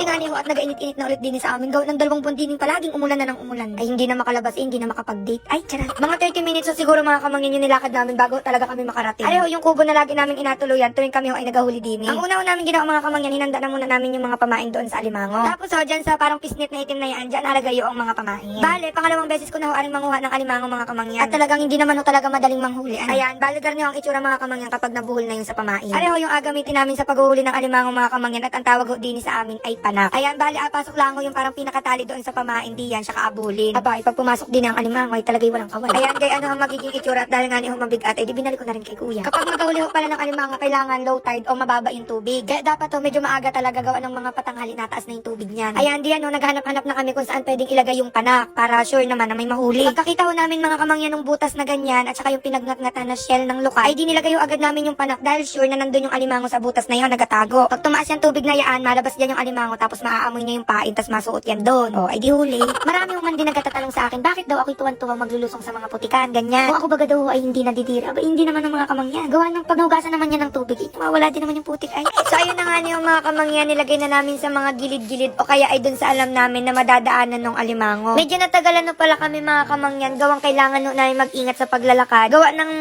buti nga niyo at nagainit-init na ulit din sa amin. Gawa ng 2 buwan din palaging umulan na ng umulan. Ay hindi na makalabas, hindi na makapag-date. Ay, charot. Mga 30 minutes so siguro mga kamangyan yung nilakad namin bago talaga kami makarating. Areho yung kubo na lagi namin inatuluyan tuwing kami ay nagahuli din. Ang una namin ginawa mga kamangyan, hinanda na muna namin yung mga pamain doon sa alimango. Tapos dyan sa parang pisnit na itim na yan, dyan nalagay yung mga pamain. Bale, pangalawang beses ko na aring manguha ng alimango mga kamangyan. At talagang hindi naman talaga madaling manghuli. Ayan, baligar niyo ang itsura mga kamangyan kapag nabuhol na yung sa pamain. Areho yung agamitin namin sa paghuhuli ng alimango mga kamangyan at ang tawag ho din sa amin ay panak. Ayan, bale, pasok lang ho yung parang pinakatali doon sa pamain diyan, siya kaabulin. Aba, pag pumasok din ang alimango ay talagay walang kawal. Ayan, kaya ano ang magiging itsura at dahil nga niyo mabigat ay di binalik ko na rin kay kuya. Kapag maghuli ho pala ng alimango, kailangan low tide o mababa yung tubig. Kaya dapat ho medyo maaga talaga gawa ng mga patanghali na taas na yung tubig niyan. Ayan, diyan ho naghanap-hanap na kami kung saan pwedeng ilagay yung panak para sure naman na may mahuli. Pagkakita ho namin mga kamangyan ng butas na ganyan at saka yung pinagngat-ngatan na shell ng luka, ay di nilagay ho agad namin yung panak dahil sure na nandun yung alimango sa butas na yun nagatago. Pag tumaas yung tubig na yan, malabas diyan yung alimango tapos maaamoy niya yung pain tapos masuot yan doon. O, ay di huli. Marami ho man din nagtatanong sa akin, bakit daw ako'y tuwan-tuwang maglulusong sa mga putikan, ganyan. O ako baga daw ay hindi nadidira. Aba, hindi naman ng mga kamangyan. Gawa ng pagnahugasan naman yan ng tubig, mawala din naman yung putik ay. So ayun na nga yung mga kamangyan, nilagay na namin sa mga gilid-gilid o kaya ay dun sa alam namin na madadaanan ng alimango. Medyo natagalan no pala kami mga kamangyan, gawang kailangan no namin mag-ingat sa paglalakad. Gawa ng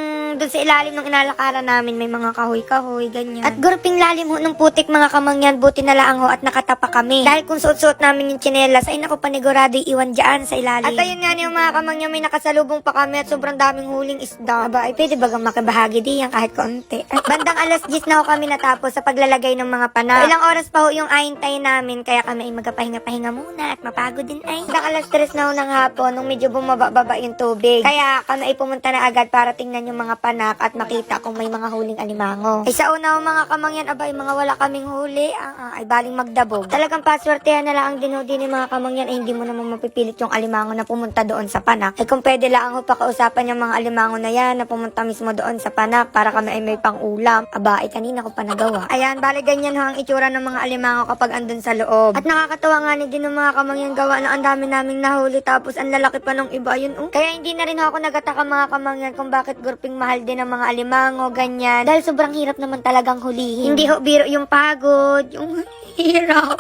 dun sa ilalim ng inalakaran namin may mga kahoy-kahoy, ganyan. At gurping lalim ho ng putik mga kamangyan, buti na lang ho at nakatapa kami. Dahil kung suot-suot namin yung tsinelas ay naku panigurado iwan dyan sa ilalim. At ayun nga yung mga kamangyan, may nakasalubong pa kami at sobrang daming huling isda. Aba, ay pwede bagang makibahagi diyan kahit kaunti. At bandang alas 10 na ho kami natapos sa paglalagay ng mga panak. Ilang oras pa ho yung ahintay namin kaya kami ay magpahinga-pahinga muna at mapagod din ay. Bandang alas 3 na ho ng hapon nung medyo bumaba-baba yung tubig. Kaya kami ay pumunta na agad para tingnan yung mga panak at makita kung may mga huling alimango. Ay sa una ho mga kamangyan, aba ay mga wala kaming huli, ay baling magdabog. Talagang paswertehan na lang ang dinudi ni mga kamangyan ay hindi mo naman mapipilit yung alimango na pumunta doon sa panak. Ay kung pwede lang ho pakausapan yung mga alimango na yan na pumunta mismo doon sa panak para kami ay may pang-ulam. Aba ay kanina ko pa nagawa. Ayan, bali ganyan ho ang itsura ng mga alimango kapag andun sa loob. At nakakatawa nga ni din ng mga kamangyan gawa na ang dami naming nahuli tapos ang lalaki pa ng iba yun. Kaya hindi na rin ako nagataka mga kamangyan kung bakit gurping mahal din ang mga alimango, ganyan. Dahil sobrang hirap naman talagang hulihin. Hindi ho biro yung pagod, yung hirap.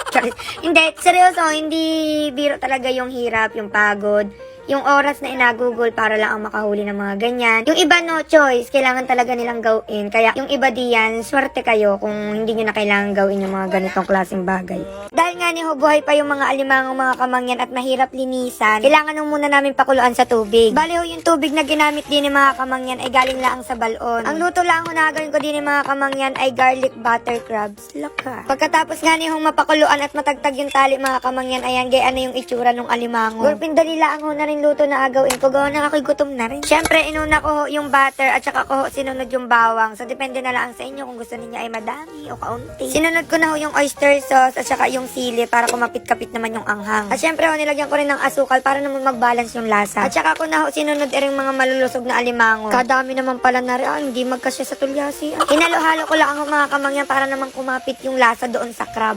Hindi, seryoso, hindi biro talaga yung hirap, yung pagod. Yung oras na inagugol para lang ang makahuli ng mga ganyan. Yung iba no choice, kailangan talaga nilang gawin. Kaya yung iba diyan, swerte kayo kung hindi nyo na kailangan gawin yung mga ganitong klaseng bagay. Dahil nga ni buhay pa yung mga alimango mga kamangyan at mahirap linisan, kailangan nung muna namin pakuluan sa tubig. Bali ho yung tubig na ginamit din ng mga kamangyan ay galing lang sa balon. Ang luto lang ho na gawin ko din ng mga kamangyan ay garlic butter crabs. Laka. Pagkatapos nga ni mapakuluan at matagtag yung tali mga kamangyan, ayan gaya na yung itsura ng alimango. Gurpin dali lang ho na rin luto na agawin ko. Gawa na ako'y gutom na rin. Siyempre, inuna ko ho yung butter at saka ko ho sinunod yung bawang. So, depende na lang sa inyo kung gusto niyo ay madami o kaunti. Sinunod ko na ho yung oyster sauce at saka yung sili para kumapit-kapit naman yung anghang. At siyempre ho, nilagyan ko rin ng asukal para naman mag-balance yung lasa. At saka ko na ho sinunod rin mga malulusog na alimango. Kadami naman pala na rin. Hindi magkasya sa tulyasi. Hinalo-halo ko lang ho mga kamangyan para naman kumapit yung lasa doon sa crab.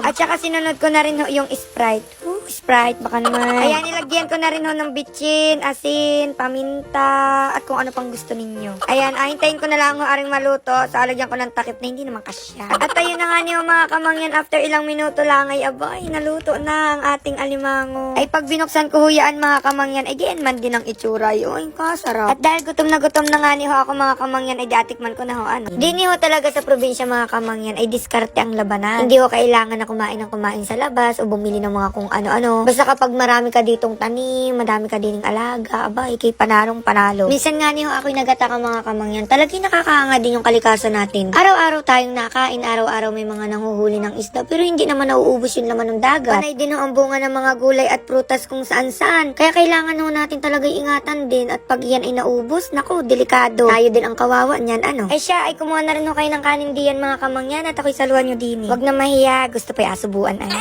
At saka sinunod ko na rin ho yung Sprite. Sprite, baka naman. Ayan, nilagyan ko na rin ho ng bitchin, asin, paminta, at kung ano pang gusto ninyo. Ayan, hintayin ko na lang ho aring maluto. So, alagyan ko ng takip na hindi naman kasya. At ayun na nga niyo mga kamangyan, after ilang minuto lang ay abay, naluto na ang ating alimango. Ay pag binuksan ko huyaan mga kamangyan, ay diyan man din ang itsura yun. Kasarap. At dahil gutom na nga niyo ako mga kamangyan, ay datikman ko na ho ano. Di niyo talaga sa probinsya mga kamangyan, ay diskarte ang labanan. Hindi ho kailangan na kumain ng kumain sa labas o bumili ng mga kung ano-ano. Basta kapag marami ka ditong tanim, madami ka dining alaga, aba, ikay panarong panalo. Minsan nga niyo ako'y nagataka mga kamangyan, talagang nakakaanga din yung kalikasan natin. Araw-araw tayong nakain, araw-araw may mga nanguhuli ng isda, pero hindi naman nauubos yung laman ng dagat. Panay din ang bunga ng mga gulay at prutas kung saan-saan. Kaya kailangan ho natin talaga ingatan din at pag yan ay naubos, naku, delikado. Tayo din ang kawawa niyan, ano. Ay siya, ay kumuha na rin ho kayo ng kanin diyan mga kamangyan at ako'y saluhan nyo din. Wag na mahiya, gusto pa asubuan ay.